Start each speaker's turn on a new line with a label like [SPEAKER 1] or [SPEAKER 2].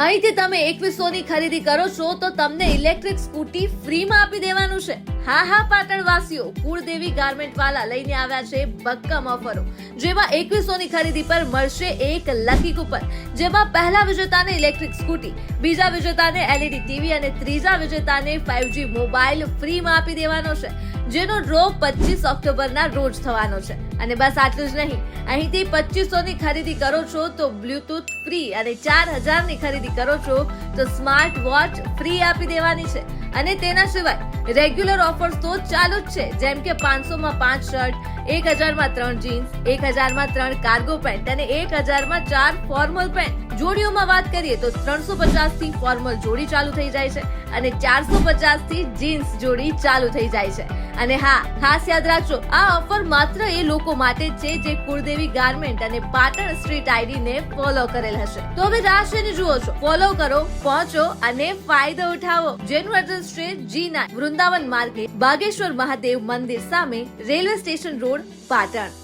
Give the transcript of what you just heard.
[SPEAKER 1] અહીંથી તમે 2100 ની ખરીદી કરો છો તો તમને ઇલેક્ટ્રિક સ્કૂટી ફ્રીમાં આપી દેવાનું છે. હા પાટણવાસીઓ, કુળદેવી ગાર્મેન્ટ વાળા લઈને આવ્યા છે બક્કમ ઓફરો, જેમાં 2100 ની ખરીદી પર મળશે એક લકી કૂપન, જેમાં પહેલા વિજેતાને ઇલેક્ટ્રિક સ્કૂટી, બીજા વિજેતાને LED ટીવી અને ત્રીજા વિજેતાને 5G મોબાઈલ ફ્રીમાં આપી દેવાનો છે, જેનો ડ્રો 25 ઓક્ટોબરના રોજ થવાનો છે. અને બસ આટલું જ નહીં, અહીંથી 2500 ની ખરીદી કરો છો તો બ્લૂટૂથ ફ્રી અને 4000 ની ખરીદી કરો છો તો સ્માર્ટ વોચ ફ્રી આપી દેવાની છે. અને તેના સિવાય રેગ્યુલર ઓફર્સ તો ચાલુ જ છે, જેમ કે 500 માં 5 શર્ટ, 1000 માં 3 જીન્સ, 1000 માં 3 કાર્ગો પેન્ટ અને 1000 માં 4 ફોર્મલ પેન્ટ. જોડીઓમાં વાત કરીએ તો 350 થી ફોર્મલ જોડી ચાલુ થઈ જાય છે અને 450 થી જીન્સ જોડી ચાલુ થઈ જાય છે. અને હા, ખાસ યાદ રાખજો, આ ઓફર માત્ર એ લોકો માટે જ છે જે કુળદેવી ગાર્મેન્ટ અને પાટણ સ્ટ્રીટ આઈડી ને ફોલો કરેલ હશે. તો હવે રાહ શેની જુઓ છો? ફોલો કરો, પહોંચો અને ફાયદો ઉઠાવો. જેનું એડ્રેસ છે G9 વૃંદાવન માર્કેટ, બાગેશ્વર મહાદેવ મંદિર સામે, રેલવે સ્ટેશન રોડ, પાટણ.